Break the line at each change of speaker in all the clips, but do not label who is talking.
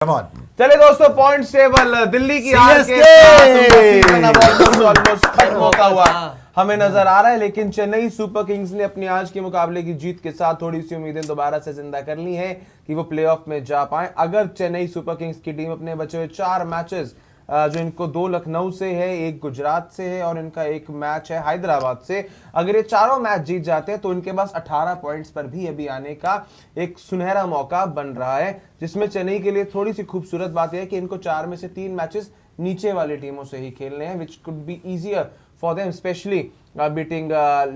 Come on.
चले दोस्तों, points table Delhi की हार के साथ ऑलमोस्ट खत्म होता हुआ हमें नजर आ रहा है, लेकिन चेन्नई सुपर किंग्स ने अपनी आज के मुकाबले की जीत के साथ थोड़ी सी उम्मीदें दोबारा से जिंदा कर ली हैं कि वो प्लेऑफ में जा पाए। अगर चेन्नई सुपर किंग्स की टीम अपने बचे हुए 4 मैचेस, जो इनको 2 लखनऊ से है, 1 गुजरात से है और इनका 1 मैच है हैदराबाद से, अगर ये चारों मैच जीत जाते हैं तो इनके पास 18 पॉइंट्स पर भी अभी आने का एक सुनहरा मौका बन रहा है। जिसमें चेन्नई के लिए थोड़ी सी खूबसूरत बात यह है कि इनको 4 में से 3 मैचेस नीचे वाली टीमों से ही खेलने हैं, which could be easier for them, specially beating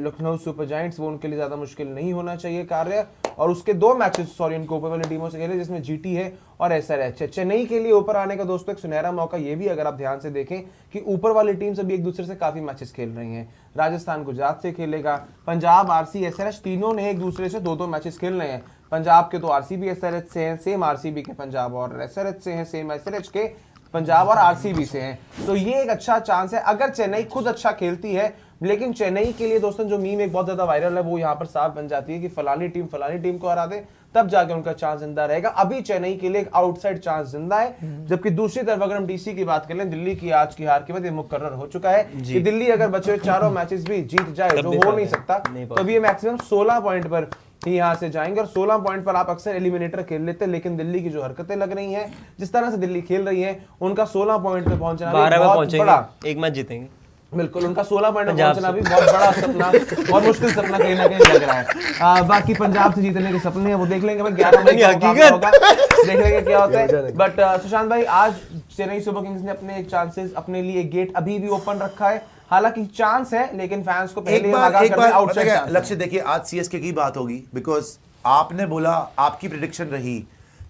Lucknow super giants. वो उनके लिए ज्यादा मुश्किल नहीं होना चाहिए कार्य। और उसके 2 मैचेस इनको ऊपर वाली टीमों से खेले, जिसमें जीटी है और एसआरएच है। चेन्नई के लिए ऊपर आने का दोस्तों एक सुनहरा मौका ये भी, अगर आप ध्यान से देखें, कि ऊपर वाली टीम अभी एक दूसरे से काफी मैचेस खेल रही हैं। राजस्थान गुजरात से खेलेगा, पंजाब आरसी एसआरएच तीनों ने एक दूसरे से 2-2 मैचेस खेलने हैं। पंजाब के तो आरसीबी एसआरएच से हैं, सेम आरसीबी के पंजाब और एसआरएच से हैं, सेम एसआरएच के पंजाब और आरसीबी से हैं। तो ये एक अच्छा चांस है अगर चेन्नई खुद अच्छा खेलती है। लेकिन चेन्नई के लिए दोस्तों जो मीम एक बहुत ज्यादा वायरल है वो यहाँ पर साफ बन जाती है कि फलानी टीम को हरा दे, तब जाके उनका चांस जिंदा रहेगा। अभी चेन्नई के लिए एक आउटसाइड चांस जिंदा है। जबकि दूसरी तरफ अगर हम डीसी की बात करें, दिल्ली की आज की हार के बाद ये मुकर्रर हो चुका है कि दिल्ली अगर बचे हुए 4 मैचेस भी जीत जाए, जो हो नहीं सकता, तो ये मैक्सिमम 16 पॉइंट पर ही यहाँ से जाएंगे। और 16 पॉइंट पर आप अक्सर एलिमिनेटर खेल लेते हैं, लेकिन दिल्ली की जो हरकतें लग रही हैं, जिस तरह से दिल्ली खेल रही है, उनका 16 पॉइंट पे पहुंचना बहुत बड़ा,
एक मैच जीतेंगे
बिल्कुल, उनका 16 पॉइंट पे पहुंचना भी बहुत बड़ा सपना और मुश्किल सपना कहीं ना कहीं लग रहा है। बाकी पंजाब से जीतने के सपने हैं वो देख लेंगे भाई, 11 मई को होगा, देख लेंगे क्या होता है। बट सुशांत भाई, आज चेन्नई सुपर किंग्स ने अपने चांसेस, अपने लिए गेट अभी भी ओपन रखा है। हालांकि चांस है, लेकिन फैंस को पहले
लक्ष्य देखिए, आज सीएसके की बात होगी, बिकॉज आपने बोला, आपकी प्रेडिक्शन रही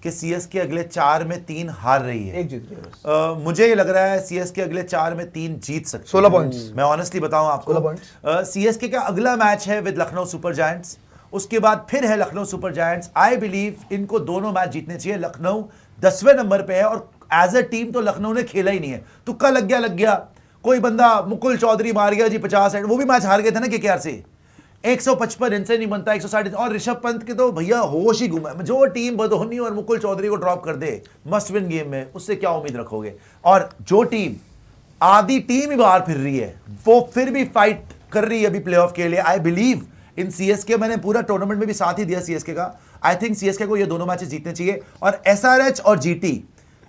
कि सीएसके अगले 4 में 3 हार रही है,
1 जीत रही है।
मुझे ये लग रहा है सीएसके अगले 4 में 3 जीत सकती है।
16 पॉइंट्स,
मैं ऑनेस्टली बताऊं आपको, सीएसके का अगला मैच है विद लखनऊ सुपर जायंट्स, उसके बाद फिर है Lucknow super giants. I believe इनको दोनों मैच जीतने चाहिए। लखनऊ 10वें नंबर पे है और एज अ टीम तो लखनऊ ने खेला ही नहीं है। तुक्का लग गया, कोई बंदा मुकुल चौधरी मार गया जी 50 रन, वो भी मैच हार गए थे ना केकेआर से। 155 रन से नहीं बनता, 160। और ऋषभ पंत के तो भैया होश ही गुमा। जो टीम बदोहनी और मुकुल चौधरी को ड्रॉप कर दे मस्ट विन गेम में, उससे क्या उम्मीद रखोगे। और जो टीम आधी टीम ही बाहर फिर रही है, वो फिर भी फाइट कर रही है अभी प्लेऑफ के लिए। I believe in CSK. मैंने पूरा टूर्नामेंट में भी साथ ही दिया सीएसके का। आई थिंक सीएसके को ये दोनों मैचेस जीतने चाहिए। और एसआरएच और जीटी,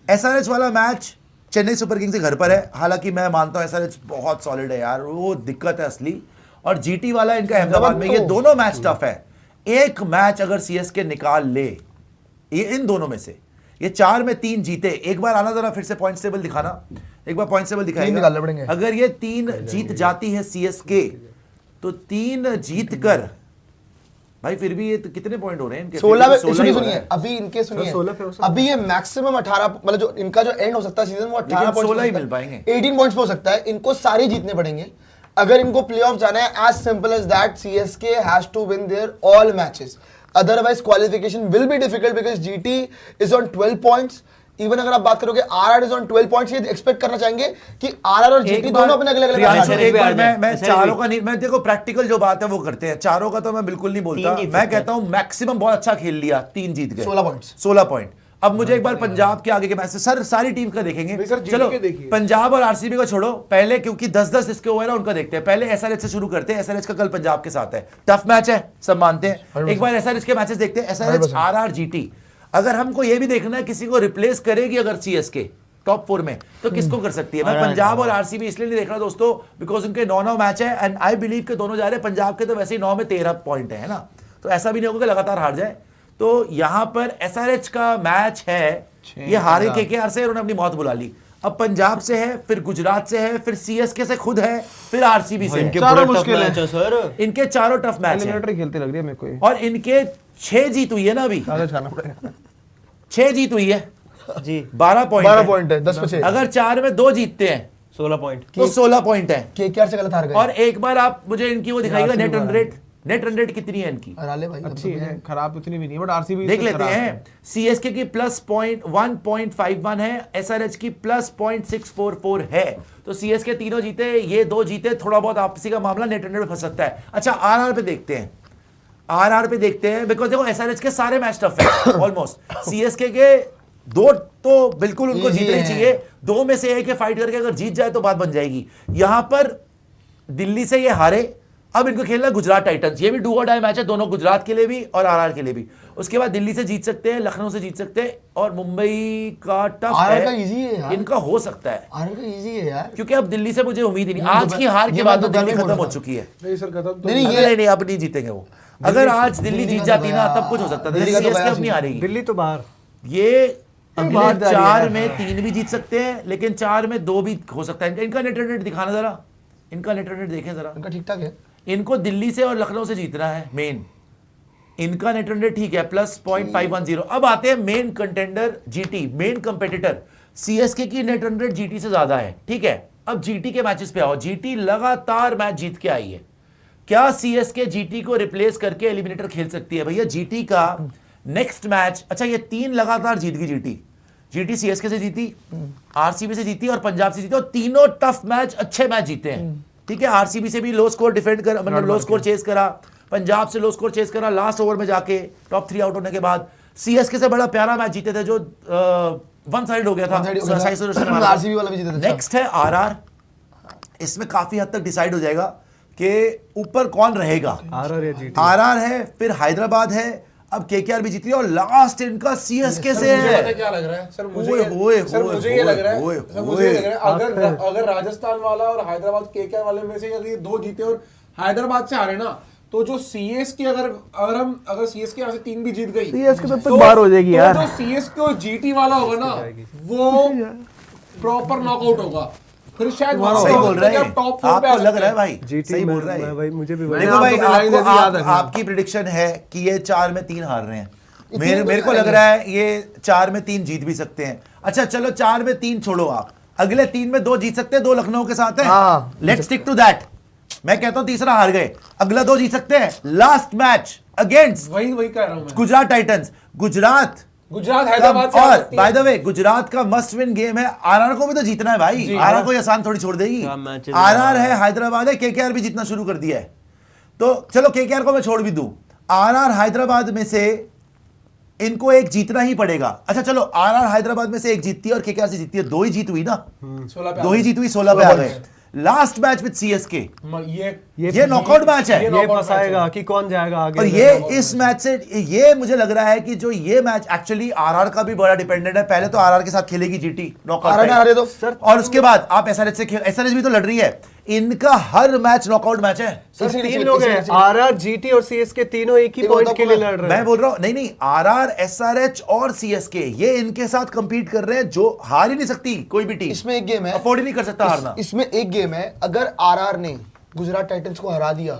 एसआरएच वाला मैच चेन्नई सुपर किंग्स के घर पर है। हालांकि मैं मानता हूं एसआरएच बहुत सॉलिड है यार, वो दिक्कत है असली। और जीटी वाला इनका अहमदाबाद में, ये दोनों मैच टफ है। एक मैच अगर सीएसके निकाल ले, ये इन दोनों में से, ये 4 में 3 जीते, एक बार आना जरा फिर से पॉइंट्स टेबल दिखाना, एक बार पॉइंट्स टेबल दिखाएगा। अगर ये 3 जीत जाती है सीएसके, तो 3 जीत कर भाई फिर भी ये तो कितने पॉइंट हो रहे हैं इनके?
16 सुनिए अभी इनके, सुनिए अभी ये मैक्सिमम 18, मतलब जो इनका जो एंड हो सकता है सीजन वो 18
पॉइंट्स ही मिल पाएंगे,
18 पॉइंट्स हो सकता है। इनको सारे जीतने पड़ेंगे अगर इनको प्लेऑफ जाना है। As simple as that, CSK has to win their all matches, otherwise qualification will be difficult because GT is on 12 points. Even अगर आप बात करोगे आरआर इज ऑन 12 पॉइंट्स, ये एक्सपेक्ट करना चाहेंगे कि आरआर और जीटी दोनों अपने अलग अलग।
मैं चारों का नहीं, मैं देखो प्रैक्टिकल जो बात है वो करते हैं, चारों का तो मैं बिल्कुल नहीं बोलता। मैं कहता हूं मैक्सिमम बहुत अच्छा खेल लिया, 3 जीत गए, 16 पॉइंट। अब मुझे एक बार पंजाब के आगे के मैच सर सारी टीम का देखेंगे। चलो पंजाब और आरसीबी को छोड़ो पहले, क्योंकि 10-10 इसके ओवर है उनका देखते हैं। पहले एसआरएच से शुरू करते हैं। एसआरएच का कल पंजाब के साथ है, टफ मैच है, सब मानते हैं। एक बार एसआरएच के मैचेस देखते हैं, एसआरएच आरआर जीटी। अगर हमको ये भी देखना है किसी को रिप्लेस करेगी अगर सीएसके टॉप 4 में, तो किसको कर सकती है। मैं पंजाब और आरसीबी इसलिए नहीं देख रहा दोस्तों, बिकॉज उनके 9-9 मैच है एंड आई बिलीव के दोनों जा रहे हैं। पंजाब के तो वैसे ही 9 में 13 पॉइंट है ना, तो ऐसा भी नहीं होगा कि लगातार हार जाए। तो यहां पर एसआरएच का मैच है, ये हारे केकेआर से, उन्होंने अपनी मौत बुला ली। अब पंजाब से है, फिर गुजरात से है, फिर सीएसके से खुद है, फिर आरसीबी से।
इनके चारों मुश्किल है सर,
इनके चारों टफ मैच हैं,
खेलते लग रही है मेरे को ये।
और इनके 6 जीत हुई है ना अभी, 6 जीत हुई है
जी,
12
पॉइंट है 10 पे 6।
अगर 4 में 2 जीतते हैं
16 पॉइंट,
तो 16 पॉइंट है।
केकेआर से गलत हार गए।
और एक बार आप मुझे इनकी वो दिखाइएगा net run rate, net run rate कितनी है इनकी?
अच्छी है, खराब उतनी भी नहीं, बट आरसीबी
देख लेते हैं। सीएसके की +1.51 है, एसआरएच की +0.644 है। तो सीएसके तीनों जीते, ये 2 जीते, थोड़ा बहुत आपसी का मामला नेट रन रेट फंस सकता है। अच्छा आरआर पे देखते हैं, आरआर पे देखते हैं, बिकॉज देखो एसआरएच के सारे मैच टफ है ऑलमोस्ट। सीएसके के दो तो बिल्कुल उनको
Easy
जीतनी
है।
चाहिए, दो में से एक है फाइट करके अगर जीत जाए तो बात बन जाएगी। यहां पर दिल्ली से ये हारे, अब इनको खेलना है गुजरात टाइटंस, ये भी डू और डाई मैच है दोनों, गुजरात के लिए भी और आरआर के लिए भी। उसके बाद दिल्ली से जीत सकते हैं, लखनऊ से जीत सकते हैं, और मुंबई का टफ
आरआर का
है,
easy है यार।
इनका हो सकता है,
आरआर का इजी है यार।
क्योंकि अब दिल्ली से मुझे उम्मीद ही नहीं,
ये
आज
तो
की हार के
ये
बाद
मैं
तो
तो
दिल्ली
पहले ही
खत्म
बोल
हो
रहा
चुकी है।
नहीं सर खत्म तो
नहीं,
नहीं नहीं, अब नहीं जीतेंगे वो। अगर आज दिल्ली जीत जाती ना तब कुछ हो सकता था,
दिल्ली का तो
सीएसके
गया
अब नहीं हारेगी।
दिल्ली तो बाहर।
ये अगले
बात आ रही
4
है।
में 3 भी जीत सकते हैं, लेकिन 4 में 2 भी हो सकता है। इनका नेट रन रेट दिखाना जरा, इनका नेट रन रेट देखें जरा।
इनका ठीक ठाक है।
इनको दिल्ली से और लखनऊ से जीतना है मेन, इनका नेट रन रेट ठीक है +0.510। अब आते हैं main contender GT, main competitor CSK की नेट रन रेट जीटी से ज्यादा है, ठीक है। अब जीटी के मैचेस पे आओ, जीटी लगातार मैच जीत के आई है, क्या सीएसके जीटी को रिप्लेस करके एलिमिनेटर खेल सकती है? भैया जीटी का नेक्स्ट मैच, अच्छा ये 3 लगातार जीत गई जीटी सीएसके से जीती, आरसीबी से जीती और पंजाब से जीती, और तीनों टफ मैच अच्छे मैच जीते हैं, ठीक है। आरसीबी से भी लो स्कोर डिफेंड कर, मतलब लो स्कोर चेस करा, पंजाब से लो स्कोर चेस करा, लास्ट ओवर में जाके टॉप 3 आउट होने के बाद सीएसके से बड़ा प्यारा मैच जीते थे जो वन साइड हो गया था,
आरसीबी वाला भी जीता था।
नेक्स्ट है आरआर, इसमें काफी हद तक डिसाइड हो जाएगा कि ऊपर कौन रहेगा।
आरआर या जीटी।
आरआर है, फिर हैदराबाद है, अब केकेआर भी जीती है, और लास्ट इनका सीएसके से
मुझे पता
है।
क्या लग रहा है सर,
ओए,
सर
ओए,
मुझे ये लग रहा
ओए,
है, सर मुझे ये लग रहा है
ओए।
अगर राजस्थान वाला और हैदराबाद केकेआर वाले में से अगर ये 2 जीते और हैदराबाद से हारे ना, तो जो सीएसके अगर सीएसके यहाँ से 3 भी जीत गई,
सीएसके तब तक बाहर हो जाएगी यार।
जो सीएसके और जीटी वाला होगा ना, वो प्रॉपर नॉकआउट होगा, फिर शायद
सही बोल रहे हैं,
टॉप 4 पे आ
आपको लग
सकते
रहा है
हैं।
भाई,
जीटी
सही बोल
मैं-
रहा है।
मैं भाई, मुझे भी
देखो भाई,
आपको लाइन
आपको
यदि याद रखना।
आपकी प्रिडिक्शन है कि ये 4 में 3 हार रहे हैं, मेरे को लग रहा है ये 4 में 3 जीत भी सकते हैं। अच्छा चलो 4 में 3 छोड़ो, आप अगले 3 में 2 जीत सकते हैं, 2 लखनऊ के साथ है,
हाँ।
Let's stick to that. मैं कहता हूं तीसरा हार गए, अगला 2 जीत सकते हैं, लास्ट मैच अगेंस्ट
वही कह रहा हूँ मैं।
गुजरात टाइटंस। गुजरात
हैदराबाद से आ
और
सकती है।
बाय द वे गुजरात का मस्ट विन गेम है, आरआर को भी तो जीतना है भाई, आरआर को ये आसान थोड़ी छोड़ देगी।
क्या matches
आरआर है, हैदराबाद है, केकेआर भी जीतना शुरू कर दिया है, तो चलो केकेआर को मैं छोड़ भी दूं, आरआर हैदराबाद में से इनको एक जीतना ही पड़ेगा। अच्छा चलो आरआर हैदराबाद में से एक जीतती है और केकेआर से जीतती है, 2 ही जीत हुई ना,
16 पे
2 ही जीत हुई, 16 पे आ गए। लास्ट मैच विद सीएसके, ये नॉकआउट मैच है,
ये फंसाएगा कि कौन जाएगा आगे।
और ये इस मैच से ये मुझे लग रहा है कि जो ये मैच एक्चुअली आरआर का भी बड़ा डिपेंडेंट है। पहले तो आरआर के साथ खेलेगी जीटी
आरआर ने हारे तो
नॉकआउट, और उसके बाद आप एसआरएच से एसआरएच भी तो लड़ रही है, इनका हर मैच नॉकआउट मैच है।
सर
इसी-
3 लोग हैं, आरआर जीटी और सीएसके तीनों एक ही
ये
पॉइंट
बताओ
के लिए
मैं-
लड़ रहे
मैं
हैं।
बोल रहा हूं नहीं आरआर एसआरएच और सीएसके ये इनके साथ कंपीट कर रहे हैं, जो हार ही नहीं सकती कोई भी टीम,
इसमें एक गेम है,
अफोर्ड ही नहीं कर सकता हारना।
इसमें एक गेम है, अगर आरआर ने गुजरात टाइटंस को हरा दिया,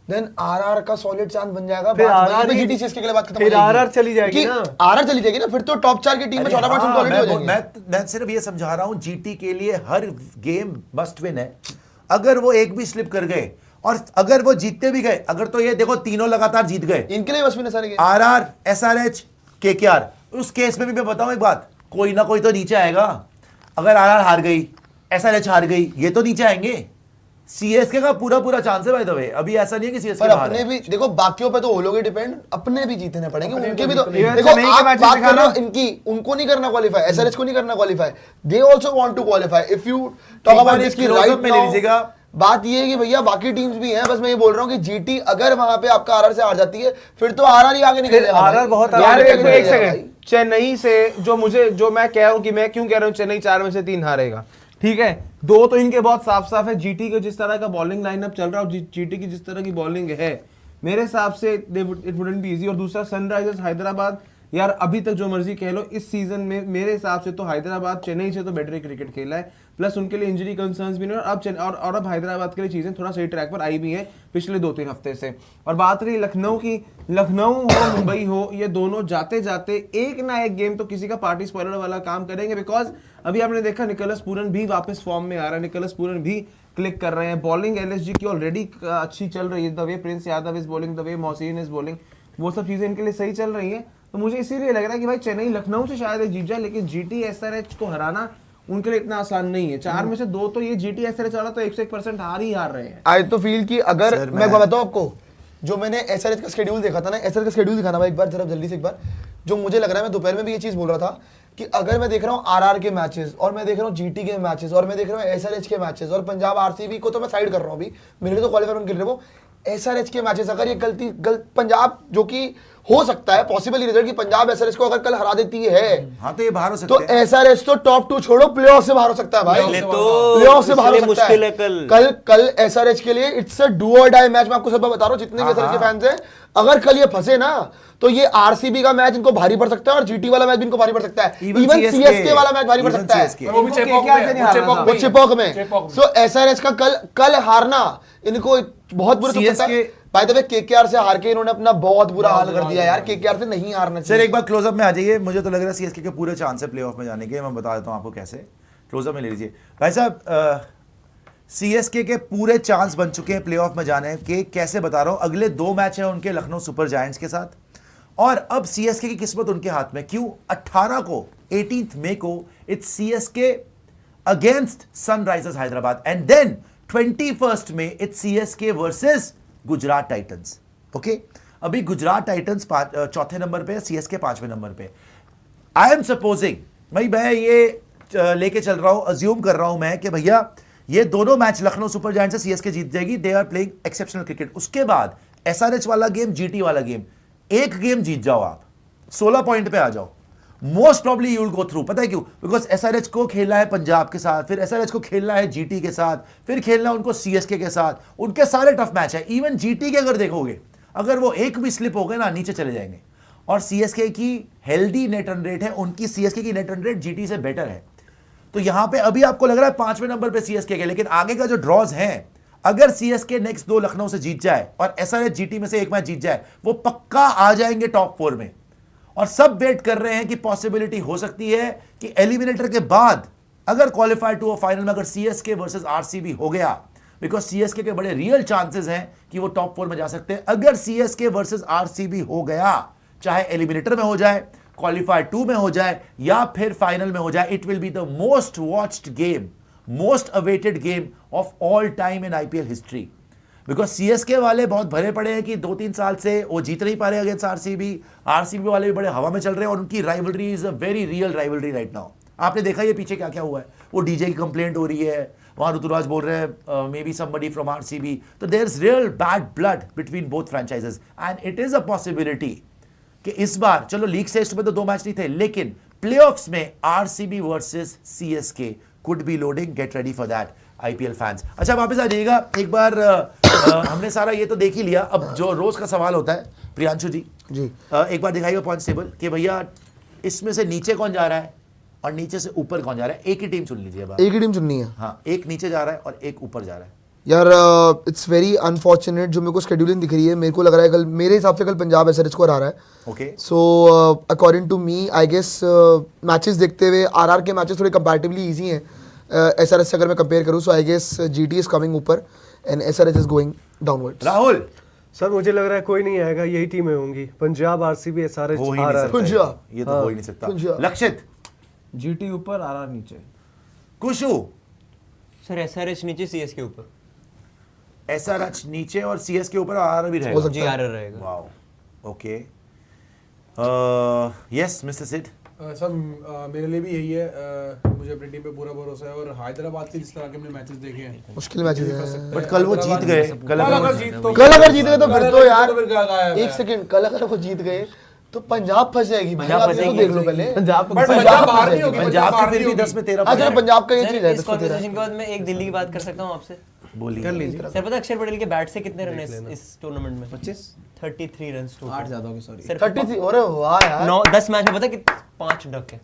देन आरआर का सॉलिड चांस बन जाएगा।
फिर RR ही-
जीटी सीएसके के लिए बात खत्म हो
फिर
जाएगी।
RR चली जाएगी ना।
आरआर चली जाएगी ना, फिर तो टॉप 4 की टीम में 14 पॉइंट
हाँ,
ऑलरेडी हो जाएंगे।
मैं सिर्फ ये समझा रहा हूं जीटी के लिए हर गेम मस्ट विन है। अगर वो एक भी स्लिप कर गए और अगर वो जीतते भी गए, अगर तो ये देखो तीनों लगातार जीत गए,
इनके लिए बस भी सारे गेम।
आरआर एसआरएच केकेआर, उस केस में भी मैं बताऊं एक बात, कोई ना कोई तो नीचे आएगा। अगर आरआर हार गई, एसआरएच हार गई, ये तो नीचे आएंगे। सीएसके का पूरा चांस है बाय द वे, अभी ऐसा नहीं है कि सीएसके
पर
बाहर
अपने
है।
भी देखो, बाकियों पे तो वो लोग डिपेंड, अपने भी जीतने पड़ेंगे, उनके भी तो
ये
देखो।
चेन्नई के
आप
मैचेस
बात कर रहे हो
दिखाना।
इनकी, उनको नहीं करना क्वालीफाई, एसआरएच को नहीं करना qualify, they also want to qualify. If you talk
एक
अबाउट
बार
दिस
इसकी
की
close-up
राइट
में ले लीजिएगा।
बात ये है कि भैया बाकी टीम्स भी हैं, बस मैं ये बोल रहा हूँ कि जीटी अगर वहां पे आपका आरआर से हार जाती है, फिर तो आरआर ही आगे निकल
फिर
जाएगा
RR
भाई।
बहुत
यार
आगे
यार
निकल
एक
जाएगा
सेकंड, चेन्नई से जो मैं कह रहा हूँ कि मैं क्यों कह रहा हूँ चेन्नई 4 में से 3 हारेगा, ठीक है। 2 तो इनके बहुत साफ है, जीटी का जिस तरह का बॉलिंग लाइनअप चल रहा है और जीटी की जिस तरह की बॉलिंग है, मेरे हिसाब से इट वुडंट बी इजी। और दूसरा सनराइजर्स हैदराबाद, यार अभी तक जो मर्जी कह लो, इस सीजन में मेरे हिसाब से तो हैदराबाद चेन्नई से तो बेटर क्रिकेट खेला है, प्लस उनके लिए इंजरी कंसर्न्स भी नहीं, और अब हैदराबाद के लिए चीजें थोड़ा सही ट्रैक पर आई भी हैं पिछले 2-3 हफ्ते से। और बात रही लखनऊ की, लखनऊ हो मुंबई हो, ये दोनों जाते जाते एक ना एक गेम तो किसी का पार्टी स्पॉइलर वाला काम करेंगे, बिकॉज अभी आपने देखा निकोलस पूरन भी वापस फॉर्म में आ रहा है, निकोलस पूरन भी क्लिक कर रहे हैं। बॉलिंग एलएसजी की ऑलरेडी अच्छी चल रही है, the way Prince Yadav is bowling, the way Mohsin is bowling, वो सब चीजें इनके लिए सही चल रही है। तो मुझे इसीलिए लग रहा है कि भाई चेन्नई लखनऊ से शायद जीत जाए, लेकिन जीटी एसआरएच को हराना उनके लिए इतना आसान नहीं है। 4 में से 2 तो ये जीटी एसआरएच वाला तो 101% हार रहे हैं।
आई तो फील कि अगर
सर,
मैं बताऊं आपको, जो मैंने एसआरएच का शेड्यूल देखा था ना, एसआरएच का शेड्यूल दिखाना भाई एक बार जरा जल्दी से एक बार, जो मुझे लग रहा है, मैं दोपहर में भी ये चीज बोल रहा था कि अगर मैं देख रहा हूँ आरआर के मैचेस और मैं देख रहा हूँ जीटी के मैचेस और मैं देख रहा हूँ एसआरएच के मैचेस और पंजाब आरसीबी को तो मैं साइड कर रहा हूँ अभी, मेरे लिए तो क्वालिफायर उनके लिए वो एसआरएच के मैचेस अगर ये पंजाब जो कि हो सकता है पॉसिबल रिजल्ट कि पंजाब एसआरएच को अगर कल हरा देती है,
हाँ तो ये बाहर हो सकते
तो
हैं।
एसआरएच तो टॉप 2 छोड़ो प्लेऑफ से बाहर हो सकता है भाई, प्लेऑफ से बाहर हो सकता
मुश्किल है
है। कल एसआरएच के लिए इट्स अ डू और डाई मैच। मैं आपको सब बता रहा हूँ जितने भी एसआरएच के फैंस हैं, अगर कल ये फंसे ना तो ये आरसीबी का मैच इनको भारी पड़ सकता है और जीटी वाला मैच भी इनको भारी पड़ सकता है, इवन सीएसके वाला मैच भारी पड़ सकता है
वो भी
वो चिपॉक में। सो एसआरएच का कल हारना इनको बहुत बुरा चुप सकता है। बाय द वे केकेआर से हार के इन्होंने अपना बहुत बुरा हाल कर दिया यार, केकेआर से नहीं हारना
सर
चाहिए।
एक बार क्लोजअप में आ जाइए, मुझे तो लग रहा है सीएसके के पूरे चांस है प्लेऑफ में जाने के। मैं बता देता हूं आपको कैसे, क्लोजअप में ले लीजिए भाई साहब। सीएसके के पूरे चांस बन चुके हैं प्लेऑफ में जाने के, कैसे बता रहा हूं। अगले 2 मैच हैं उनके लखनऊ सुपर जायंट्स के साथ, और अब सीएसके की किस्मत उनके हाथ में। क्यों? 18 को 18 मई को it's CSK against Sunrisers Hyderabad, and then 21 में it's CSK versus Gujarat Titans. Okay, अभी गुजरात टाइटंस 4थे नंबर पे, सीएसके 5वें नंबर पे। आई एम सपोजिंग, भाई मैं ये लेके चल रहा हूं, अज्यूम कर रहा हूं मैं कि भैया ये दोनों मैच लखनऊ सुपर जायंट्स से सीएसके जीत जाएगी। They are playing exceptional cricket. उसके बाद एसआरएच वाला गेम, जीटी वाला गेम, एक गेम जीत जाओ आप, 16 पॉइंट पे आ जाओ, most probably you will go through. पता है क्यों? बिकॉज एसआरएच को खेलना है पंजाब के साथ, फिर एसआरएच को खेलना है जीटी के साथ, फिर खेलना है उनको सीएसके के साथ। उनके सारे टफ मैच है। इवन जीटी के अगर देखोगे, अगर वो एक भी स्लिप हो गए ना, नीचे चले जाएंगे। और सीएसके की हेल्दी नेट रन रेट है, उनकी सीएसके की नेट रन रेट जीटी से बेटर है। तो यहां पे अभी आपको लग रहा है 5वें नंबर पे सीएसके के, लेकिन आगे का जो ड्रॉज है, अगर सीएसके नेक्स्ट 2 लखनऊ से जीत जाए और एसआरएच जीटी में से एक मैच जीत जाए, वो पक्का आ जाएंगे टॉप 4 में। और सब वेट कर रहे हैं कि पॉसिबिलिटी हो सकती है कि एलिमिनेटर के बाद अगर क्वालिफाई टू फाइनल में अगर सीएसके वर्सेस आरसीबी हो गया, बिकॉज सीएसके के बड़े रियल चांसेस हैं कि वो टॉप 4 में जा सकते हैं। अगर सीएसके वर्सेस आरसीबी हो गया, चाहे एलिमिनेटर में हो जाए, क्वालिफाई 2 में हो जाए, या फिर फाइनल में हो जाए, it will be the most watched game, most awaited game of all time in IPL history. Because CSK वाले बहुत भरे पड़े हैं कि 2-3 साल से वो जीत नहीं पा रहे अगेंस्ट आरसीबी। आरसीबी वाले भी बड़े हवा में चल रहे हैं और उनकी rivalry is a very real rivalry right now. आपने देखा ये पीछे क्या क्या हुआ है, वो डीजे की कंप्लेंट हो रही है, वहां ऋतुराज बोल रहे हैं may be somebody from RCB. तो there is real bad blood between both franchises, and it is a possibility कि इस बार, चलो लीग स्टेज में तो 2 मैच नहीं थे, लेकिन प्लेऑफ्स में RCB versus CSK could be loading. Get ready for that IPL fans. अच्छा वापस आ जाइएगा एक बार। हमने सारा ये तो देख ही लिया, अब जो रोज का सवाल होता है, प्रियांशु जी एक बार दिखाइएगा पॉइंट्स टेबल कि भैया इसमें से नीचे कौन जा रहा है और नीचे से ऊपर कौन जा रहा है। एक ही टीम चुन लीजिए।
एक ही टीम चुननी है।
हाँ, एक नीचे जा रहा है और एक ऊपर जा रहा है।
यार इट्स वेरी अनफॉर्चुनेट जो मेरे को शेड्यूलिंग दिख रही है। मेरे को लग रहा है कल, मेरे हिसाब से कल पंजाब एसआरएच को हरा रहा है।
Okay,
so according to me I guess matches देखते हुए आरआर के मैचेस थोड़े कंपैरेटिवली इजी हैं एसआरएच से अगर मैं कंपेयर करूं। So I guess GT is coming ऊपर and SRH is going downwards.
Rahul
sir मुझे लग रहा है कोई नहीं आएगा, यही टीमें होंगी, पंजाब आरसीबी एसआरएच
हो ही नहीं
आरआर।
सकता
पंजाब।
ये तो हो ही नहीं सकता।
पंजाब।
लक्षित,
जीटी ऊपर, आरआर नीचे।
कुशु,
सर एसआरएच नीचे सीएसके ऊपर।
एसआरएच नीचे और सीएस के ऊपर आर भी
हो
रहेगा।
सकता
जी आरआर रहेगा।
Wow, okay, yes mister Sid.
Sir मेरे लिए भी यही है। मुझे अपनी टीम पे पूरा भरोसा है और हैदराबाद के जिस तरह के हमने मैचेस देखे हैं,
मुश्किल मैचेस हैं।
बट कल वो जीत गए।
कल अगर जीत
गए तो फिर तो यार
फिर क्या गायब है।
एक सेकंड, कल अगर वो जीत गए तो पंजाब फंस जाएगी भाई।
पंजाब
आप
फंस
इसको
जाएगी।
देख लो पहले।
पंजाब
बट पंजाब बाहर नहीं होगी।
पंजाब
बाहर
की फिर
नहीं
भी
होगी।
10 में 13
अच्छा पंजाब का ये चीज
सर
है
इस
10 को 13।
कॉन्वर्सेशन के बाद मैं एक दिल्ली की बात कर सकता हूँ आपसे।
बोलिए।
कर लीजिए।
सर पता है अक्षर पटेल के बैट से कितने रन है इस टूर्नामेंट में? 33 रन टोटल।
8 ज्यादा हो गए, सॉरी।
सर
33। अरे वाह यार।
10 मैच में पता है 5 डक है,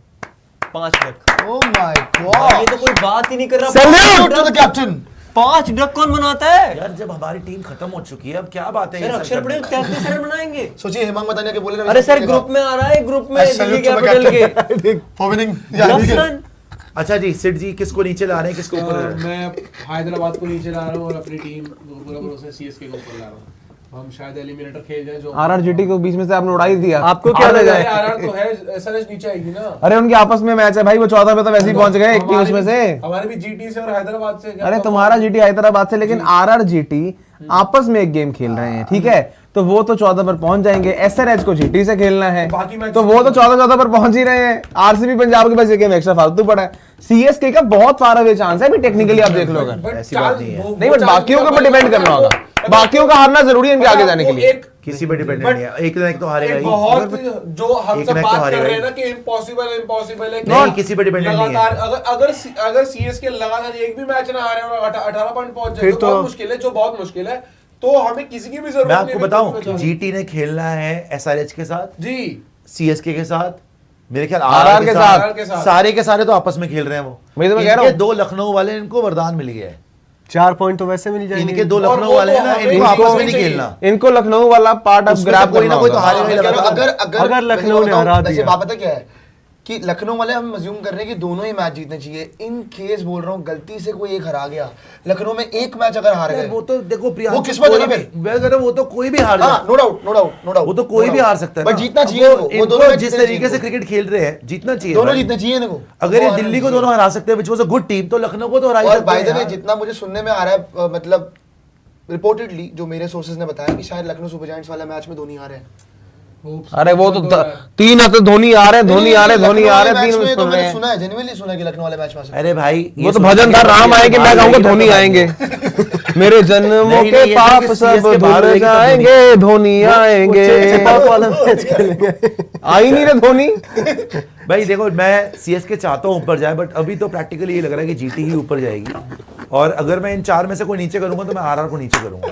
5 डक।
ओह माय
ये
गॉड।
तो कोई बात ही नहीं कर रहा।
Salute to the captain.
5 duck कौन बनाता है?
यार जब हमारी टीम खत्म हो चुकी है, अब क्या बात है
सर
ये सब
अक्षर
करने
पटेल
का?
33 रन बनाएंगे।
सोचिए हेमंग बताने के बोले ना।
अरे सर ग्रुप में आ रहा है, ग्रुप में दिल्ली कैपिटल के
फॉर विनिंग
10 रन।
अच्छा जी, सिड जी किसको नीचे ला रहे हैं, किसको ऊपर ला रहे हैं?
मैं हैदराबाद को नीचे ला रहा हूँ और अपनी टीम पूरा भरोसा सीएसके को ऊपर ला रहा हूँ। हम शायद एलिमिनेटर खेल जाए जो
RRGT को बीच में से आपने उड़ाई दिया।
आपको क्या लगा है?
आरआर तो है, एसआरएच नीचे आएगी ना।
अरे उनके आपस में मैच है भाई, वो 14 पे तो वैसे ही पहुंच गए 21 में से।
हमारे भी जीटी से और हैदराबाद से।
अरे तुम्हारा जीटी हैदराबाद से, लेकिन RRGT आपस में एक गेम खेल रहे हैं, ठीक है, तो वो तो 14 पर पहुंच जाएंगे। SRH को जीटी से खेलना है,
बाकी मैच
तो वो तो 14 पर पहुंच ही रहे हैं। आरसीबी पंजाब के पास ये गेम एक्स्ट्रा फालतू पड़ा है। सीएसके का बहुत फार अवे चांस है, भी टेक्निकली आप देख लो अगर।
ऐसी बात नहीं है।
नहीं, बट बाकियों के ऊपर डिपेंड करना होगा, बाकियों का हारना जरूरी है इनके आगे जाने के लिए।
किसी पे डिपेंड नहीं है, एक ना एक तो हारेगा ही।
बहुत जो हम
एक
सब
ना एक तो
बात कर
हारेगा
रहे
ही।
हैं ना कि इम्पॉसिबल है,
नहीं, किसी पे डिपेंडेंट नहीं है।
लगातार अगर सीएसके लगातार एक भी मैच ना हारे और 18 पॉइंट पहुंच जाए
फिर
तो
तो-
बहुत मुश्किल है, जो बहुत मुश्किल है। तो हमें किसी की भी जरूरत
मैं
नहीं
आपको
है
बताऊं,
कि
जीटी ने खेलना है एसआरएच के साथ,
जी
सीएसके के साथ, मेरे ख्याल
आरआर के साथ।
आरआर के साथ।
सारे के सारे तो आपस में खेल रहे हैं वो।
वही तो मैं कह रहा
इनके
हूं।
दो लखनऊ वाले, इनको वरदान मिल गया है।
4 पॉइंट तो वैसे मिल जाएंगे।
इनके दो
और
लखनऊ
वो
वाले
तो
हैं ना,
हमें
इनको आपस में
इनको
नहीं
चाहिए।
खेलना।
इनको लखनऊ वाला पार्ट अब
उसमें
ग्रैब
तो कोई
करना
ना कोई तो
होगा।
हारेगा ही
मैं कह रहा हूं,
लगातार।
अगर
लखनऊ ने हरा
वैसे
दिया।
बात पता क्या है कि लखनऊ वाले हम अज्यूम कर रहे हैं कि दोनों ही मैच जीतने चाहिए। इन केस बोल रहा हूँ, गलती से कोई एक हरा गया, लखनऊ में एक मैच अगर हार गए,
वो तो देखो प्रियांशु,
वो किस्मत है ना
कोई
फिर।
भी- मैं कह रहा हूं, वो तो कोई भी हार
हाँ,
जाए,
no doubt no doubt no doubt,
वो तो कोई भी हार सकता है
बट
ना।
जीतना
अब
चाहिए
वो
वो
इनको
दोनों मैच
जिस
जीतने
तरीके
चाहिए
से क्रिकेट खेल रहे हैं, जीतना चाहिए
दोनों
भाई।
जीतने चाहिए इनको।
अगर ये
वो
दिल्ली को
हारना
दोनों हरा सकते हैं, which was a good team, तो लखनऊ को तो हरा ही
चाहिए। और
सकते
बाय द
हैं
वे
यार।
जितना मुझे सुनने में आ रहा है, मतलब रिपोर्टेडली जो मेरे सोर्सेज ने बताया कि शायद लखनऊ सुपर जायंट्स वाला मैच में धोनी आ रहे हैं।
अरे वो तो 3 हफ्ते धोनी आ रहे हैं, धोनी आ रहे हैं, धोनी आ रहे हैं, 3
मैच में तो
सुन रहे
मैंने
हैं।
सुना है, जेन्युइनली सुना है कि लखनऊ वाले मैच में आ सकते हैं।
अरे भाई,
वो
ये
तो
सोचना
भजन था,
कि
राम आएंगे, मैं
बाहर
कहूंगा
जाएंगे
धोनी
तो
आएंगे। मेरे जन्मों
नहीं,
के
ये
पाप
तो
सब
CSK बाहर
धुल
रहेगी तो
जाएंगे, धोनी आएंगे।
चेपाक वाला मैच खेलेंगे।
आ ही नहीं रहे धोनी।
भाई देखो, मैं सीएसके चाहता हूं ऊपर जाए, बट अभी तो प्रैक्टिकली ये लग रहा है कि जीटी ही ऊपर जाएगी। और अगर मैं इन 4 में से कोई नीचे करूंगा तो मैं आरआर को नीचे करूंगा।